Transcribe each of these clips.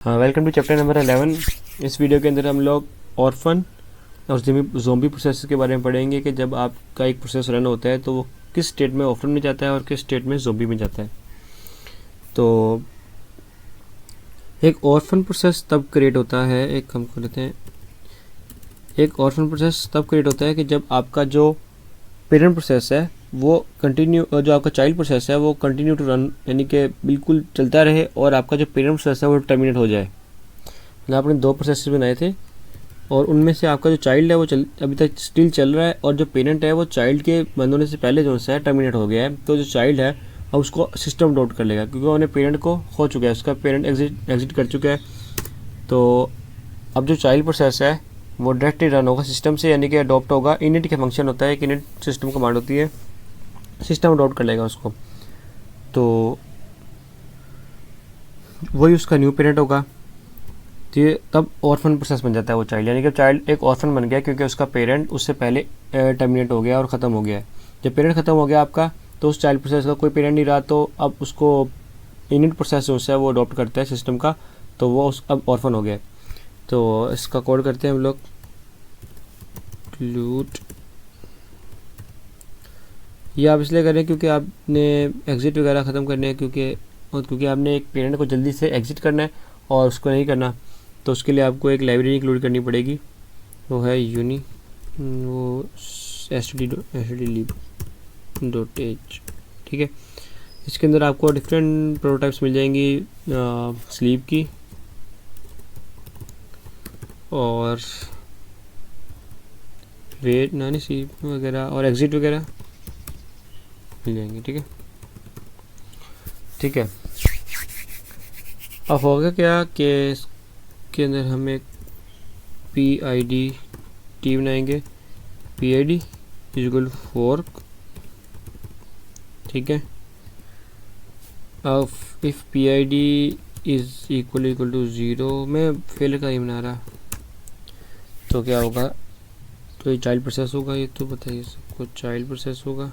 हाँ, welcome to chapter number 11। इस video के अंदर हम लोग ऑर्फन और ज़ोंबी प्रोसेस के बारे में पढ़ेंगे कि जब आपका एक प्रोसेस रन होता है तो वो किस स्टेट में ऑर्फन में जाता है और किस स्टेट में ज़ोंबी में जाता है। तो एक ऑर्फन प्रोसेस तब क्रिएट होता है, एक ऑर्फन प्रोसेस तब क्रिएट होता है कि जब आपका जो पेरेंट प्रोसेस है वो कंटिन्यू, जो आपका चाइल्ड प्रोसेस है वो कंटिन्यू टू रन, यानी कि बिल्कुल चलता रहे और आपका जो पेरेंट प्रोसेस है वो टर्मिनेट हो जाए। मतलब आपने दो प्रोसेस बनाए थे और उनमें से आपका जो चाइल्ड है वो अभी तक स्टिल चल रहा है और जो पेरेंट है वो चाइल्ड के बंद होने से पहले जो है टर्मिनेट हो गया है। तो जो चाइल्ड है अब उसको सिस्टम अडॉप्ट कर लेगा क्योंकि उन्हें पेरेंट को खो चुका है, उसका पेरेंट एग्जिट कर चुका है। तो अब जो चाइल्ड प्रोसेस है वो डायरेक्टली रन होगा सिस्टम से, यानी कि अडॉप्ट होगा। इनिट का फंक्शन होता है, एक इनिट सिस्टम कमांड होती है, सिस्टम अडॉप्ट कर लेगा उसको। तो वही उसका न्यू पेरेंट होगा। तो ये तब ऑर्फन प्रोसेस बन जाता है वो चाइल्ड, यानी कि चाइल्ड एक ऑर्फन बन गया क्योंकि उसका पेरेंट उससे पहले टर्मिनेट हो गया और ख़त्म हो गया है। जब पेरेंट ख़त्म हो गया आपका तो उस चाइल्ड प्रोसेस का कोई पेरेंट नहीं रहा, तो अब उसको इनिट प्रोसेस जो है वो अडॉप्ट करता है सिस्टम का, तो वो अब ऑर्फन हो गया। तो इसका कोड करते हैं हम लोग, लूट। ये आप इसलिए करें क्योंकि आपने एग्ज़िट वगैरह ख़त्म करने हैं, क्योंकि आपने एक पेरेंट को जल्दी से एग्ज़िट करना है और उसको नहीं करना, तो उसके लिए आपको एक लाइब्रेरी इंक्लूड करनी पड़ेगी, वो है यूनी, वो std.lib.h। ठीक है, इसके अंदर आपको डिफरेंट प्रोटोटाइप्स मिल जाएंगी स्लीप की और वेट स्लीप वगैरह और एग्ज़िट वगैरह मिल जाएंगे। ठीक है। अब होगा क्या कि इसके अंदर हम एक PID टी बनाएंगे, PID इक्वल फोर्क। ठीक है, अब if PID is equal to 0, मैं फेल का ही बना रहा, तो क्या होगा, तो ये चाइल्ड प्रोसेस होगा, ये तो बताइए सबको चाइल्ड प्रोसेस होगा।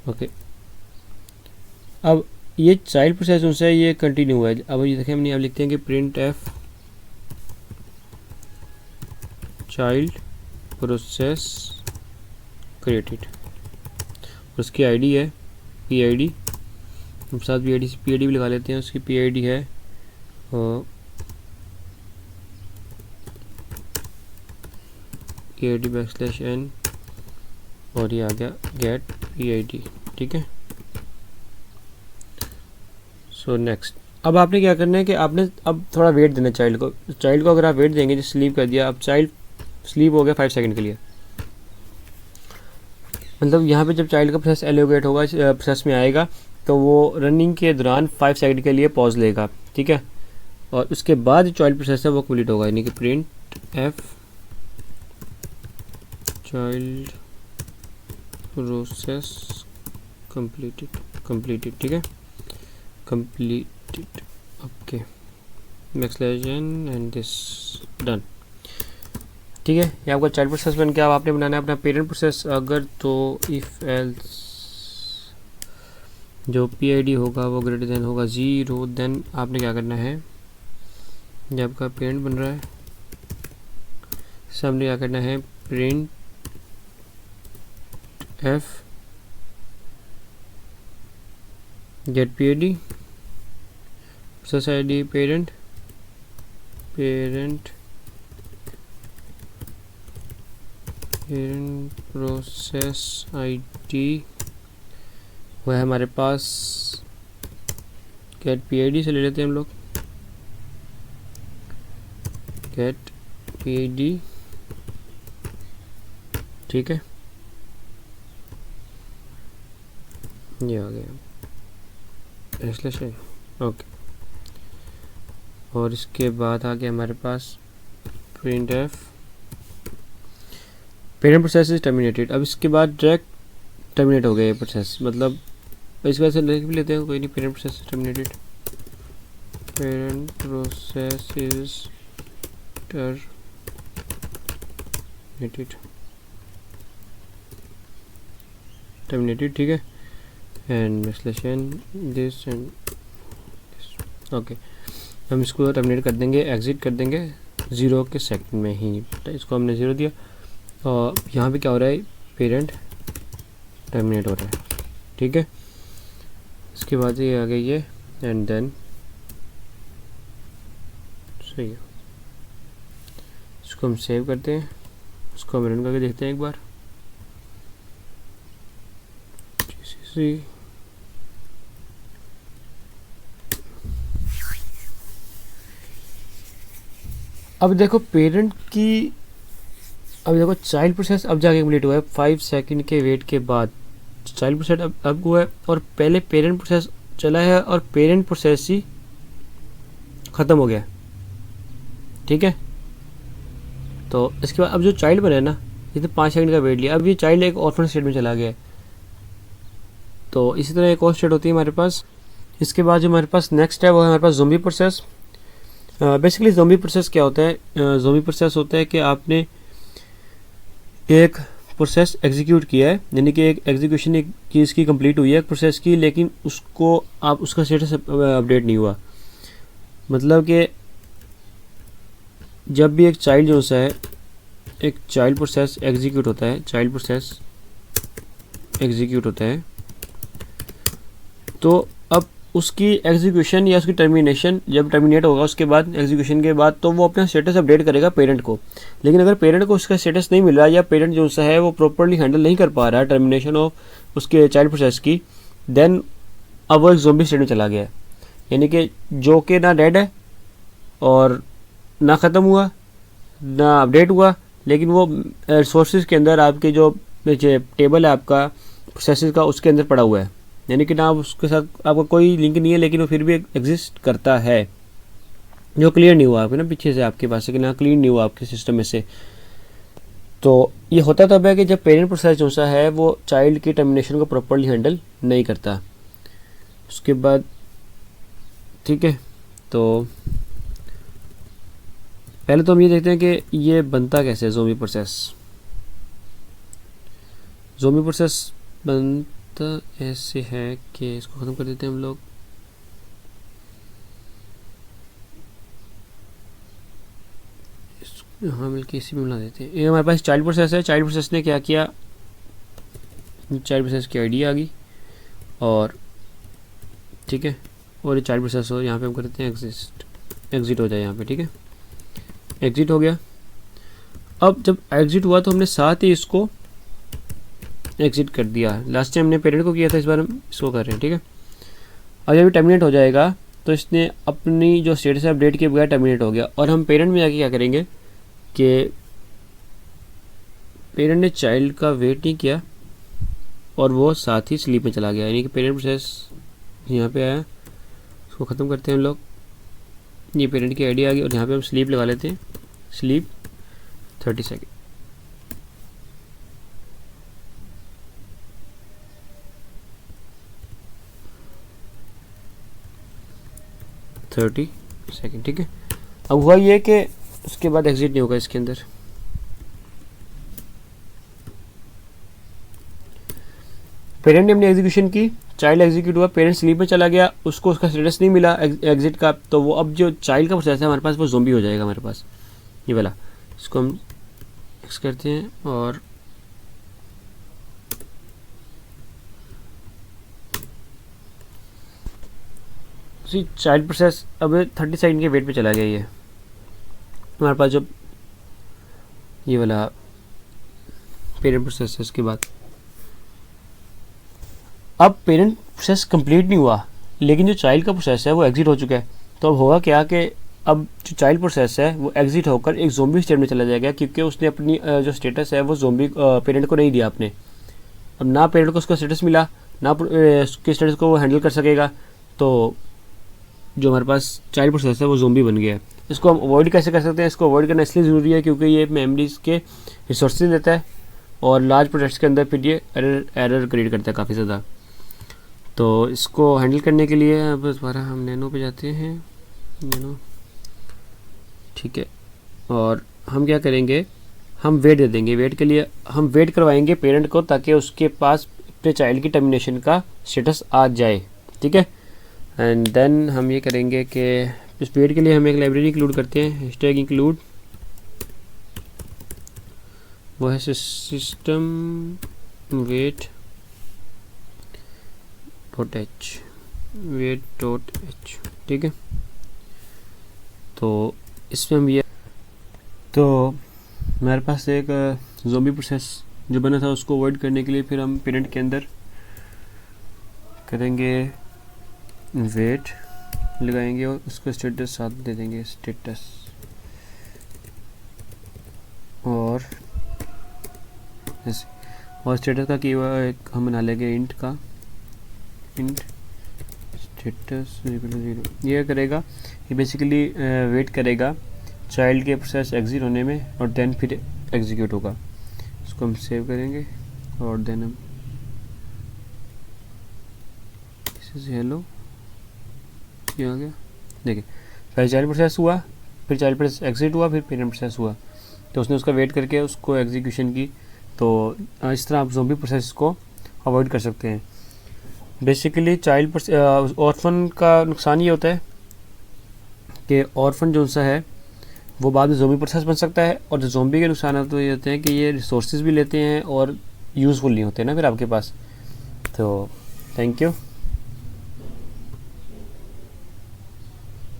ओके, अब ये चाइल्ड प्रोसेस उनसे ये कंटिन्यू हुआ है। अब ये देखें, हमने अब लिखते हैं कि print F child process created, उसकी आईडी है PID, हम साथ PID भी लगा लेते हैं। उसकी PID है PID\n और ये आ गया गेट PID। ठीक है, सो नेक्स्ट, अब आपने क्या करना है कि आपने अब थोड़ा वेट देना चाइल्ड को अगर आप वेट देंगे, जो स्लीप कर दिया, अब चाइल्ड स्लीप हो गया 5 सेकंड के लिए। मतलब यहाँ पे जब चाइल्ड का प्रोसेस एलोकेट होगा, प्रोसेस में आएगा, तो वो रनिंग के दौरान 5 सेकंड के लिए पॉज लेगा। ठीक है, और उसके बाद जो चाइल्ड प्रोसेस है वो कंप्लीट होगा, यानी कि print F child process completed. ठीक है, completed. Okay, backslash and this done. ठीक है, ये आपका चाइल्ड प्रोसेस बन के अब आपने बनाना है अपना पेरेंट प्रोसेस। अगर तो इफ़ एल्स जो PID होगा वो ग्रेटर देन होगा 0, देन आपने क्या करना है, जब आपका पेरेंट बन रहा है सामने क्या करना है, print f get PID process ID parent process ID वो है हमारे पास, गेट PID से ले लेते हैं हम लोग, गेट PID। ठीक है, ये आ गया स्लैश। ओके, और इसके बाद आ गया हमारे पास print f parent process is terminated. अब इसके बाद डायरेक्ट टर्मिनेट हो गया ये प्रोसेस, मतलब इस वजह से लिख भी लेते हैं, कोई नहीं, parent process is terminated, parent process is terminated. ठीक है, and acceleration this and okay, हम इसको टर्मिनेट कर देंगे, एग्जिट कर देंगे 0 के सेकंड में ही। इसको हमने 0 दिया और यहाँ पे क्या हो रहा है, पेरेंट टर्मिनेट हो रहा है, ठीक है। इसके बाद ये आ गई है एंड देन सही है। इसको हम सेव करते हैं, इसको हम रन करके देखते हैं एक बार। अब देखो पेरेंट की, अब देखो चाइल्ड प्रोसेस अब जाके कंप्लीट हुआ है 5 सेकंड के वेट के बाद। चाइल्ड प्रोसेस अब हुआ है और पहले पेरेंट प्रोसेस चला है और पेरेंट प्रोसेस ही ख़त्म हो गया, ठीक है। तो इसके बाद अब जो चाइल्ड बना है ना, इसने 5 सेकंड का वेट लिया, अब ये चाइल्ड एक ऑर्फन स्टेट में चला गया है। तो इसी तरह एक और स्टेट होती है हमारे पास। इसके बाद जो हमारे पास नेक्स्ट है वो है हमारे पास zombie process. Basically zombie process क्या होता है, ज़ोंबी प्रोसेस होता है कि आपने एक प्रोसेस एग्जीक्यूट किया है, यानी कि एक एग्जीक्यूशन एक चीज़ की कंप्लीट हुई है एक प्रोसेस की, लेकिन उसको आप उसका स्टेटस अपडेट नहीं हुआ। मतलब कि जब भी एक चाइल्ड जो सा है, एक चाइल्ड प्रोसेस एग्जीक्यूट होता है, चाइल्ड प्रोसेस एग्जीक्यूट होता है, तो अब उसकी एग्जीक्यूशन या उसकी टर्मिनेशन जब टर्मिनेट होगा उसके बाद एग्जीक्यूशन के बाद, तो वो अपना स्टेटस अपडेट करेगा पेरेंट को। लेकिन अगर पेरेंट को उसका स्टेटस नहीं मिल रहा या पेरेंट जो सा है वो प्रॉपरली हैंडल नहीं कर पा रहा है टर्मिनेशन ऑफ उसके चाइल्ड प्रोसेस की, देन अब वो एक ज़ोंबी स्टेट में चला गया है। यानी कि जो कि ना डेड है और ना ख़त्म हुआ ना अपडेट हुआ, लेकिन वो रिसोर्सेज के अंदर आपके जो टेबल है आपका प्रोसेसेस का उसके अंदर पड़ा हुआ है। यानी कि ना उसके साथ आपका कोई लिंक नहीं है, लेकिन वो फिर भी एग्जिस्ट करता है, जो क्लियर नहीं हुआ आपके ना पीछे से आपके पास से, कि ना क्लीन नहीं हुआ आपके सिस्टम में से। तो ये होता तब है कि जब पेरेंट प्रोसेस जो सा है वो चाइल्ड की टर्मिनेशन को प्रॉपरली हैंडल नहीं करता। उसके बाद ठीक है, तो पहले तो हम ये देखते हैं कि ये बनता कैसे है ज़ोंबी प्रोसेस। ज़ोंबी प्रोसेस बनता ऐसे है कि इसको ख़त्म कर देते हैं हम लोग। हाँ मिलके इसी में मिला देते हैं। ये हमारे पास चाइल्ड प्रोसेस है। चाइल्ड प्रोसेस ने क्या किया, चाइल्ड प्रोसेस की आईडी आ गई और ठीक है, और ये चाइल्ड प्रोसेस हो, यहाँ पे हम करते हैं एग्जिट हो जाए यहाँ पे, ठीक है, एग्जिट हो गया। अब जब एग्जिट हुआ तो हमने साथ ही इसको एग्जिट कर दिया। लास्ट टाइम हमने पेरेंट को किया था, इस बार हम इसको कर रहे हैं, ठीक है। अब जब टर्मिनेट हो जाएगा तो इसने अपनी जो स्टेटस है अपडेट के बगैर टर्मिनेट हो गया। और हम पेरेंट में जाके क्या करेंगे कि पेरेंट ने चाइल्ड का वेट नहीं किया और वो साथ ही स्लीप में चला गया, यानी कि पेरेंट प्रोसेस यहाँ पे आया। इसको ख़त्म करते हैं हम लोग। ये पेरेंट की आईडी आ गई और यहाँ पे हम स्लीप लगा लेते हैं, स्लीप 30 सेकेंड। ठीक है। अब हुआ ये कि उसके बाद एग्जिट नहीं होगा इसके अंदर। पेरेंट ने अपनी एग्जीक्यूशन की, चाइल्ड एग्जीक्यूट हुआ, पेरेंट स्लीप में चला गया, उसको उसका स्टेटस नहीं मिला एग्जिट का, तो वो अब जो चाइल्ड का प्रोसेस है हमारे पास वो ज़ोंबी हो जाएगा हमारे पास, ये वाला। इसको हम एक्स करते हैं और चाइल्ड प्रोसेस अब 30 सेकंड के वेट पे चला गया। ये हमारे पास जो ये वाला पेरेंट प्रोसेस है, इसके बाद अब पेरेंट प्रोसेस कंप्लीट नहीं हुआ, लेकिन जो चाइल्ड का प्रोसेस है वो एग्जिट हो चुका है। तो अब होगा क्या कि अब जो चाइल्ड प्रोसेस है वो एग्जिट होकर एक ज़ोंबी स्टेट में चला जाएगा, क्योंकि उसने अपनी जो स्टेटस है वो ज़ोंबी पेरेंट को नहीं दिया आपने। अब ना पेरेंट को उसका स्टेटस मिला, ना उसके स्टेटस को वो हैंडल कर सकेगा, तो जो हमारे पास चाइल्ड प्रोसेस है वो ज़ोंबी बन गया है। इसको हम अवॉइड कैसे कर सकते हैं, इसको अवॉइड करना इसलिए ज़रूरी है क्योंकि ये मेमोरीज के रिसोर्सेज देता है और लार्ज प्रोजेक्ट्स के अंदर फिर ये एरर क्रिएट करता है काफ़ी ज़्यादा। तो इसको हैंडल करने के लिए अब दोबारा हम नैनो पे जाते हैं, नैनो, ठीक है। और हम क्या करेंगे, हम वेट दे देंगे। वेट के लिए हम वेट करवाएंगे पेरेंट को, ताकि उसके पास अपने चाइल्ड की टर्मिनेशन का स्टेटस आ जाए, ठीक है। एंड देन हम ये करेंगे कि इस वेट के लिए हम एक लाइब्रेरी इंक्लूड करते हैं, हैशटैग इंक्लूड, वो है system wait dot H, wait dot H, ठीक है। तो इसमें हम ये, तो हमारे पास एक ज़ोंबी प्रोसेस जो बना था उसको अवॉइड करने के लिए फिर हम पेरेंट के अंदर करेंगे वेट लगाएंगे और उसको स्टेटस साथ दे देंगे, स्टेटस, और ऐसे, और स्टेटस का की एक हम बना लेंगे इंट का, इंट स्टेटस 0, ये करेगा, ये बेसिकली वेट करेगा चाइल्ड के प्रोसेस एग्जिट होने में और देन फिर एग्जीक्यूट होगा। इसको हम सेव करेंगे और देन हम हेलो, ये आ गया, देखिए पहले चाइल्ड प्रोसेस हुआ, फिर चाइल्ड प्रोसेस एग्जिट हुआ, फिर पेरेंट प्रोसेस हुआ, तो उसने उसका वेट करके उसको एग्जीक्यूशन की। तो इस तरह आप ज़ोंबी प्रोसेस को अवॉइड कर सकते हैं। बेसिकली चाइल्ड ऑर्फन का नुकसान ये होता है कि ऑर्फन जो सा है वो बाद में ज़ोंबी प्रोसेस बन सकता है, और जो ज़ोंबी के नुकसान तो ये होते हैं कि ये रिसोर्सेज भी लेते हैं और यूज़फुल नहीं होते ना फिर आपके पास। तो थैंक यू।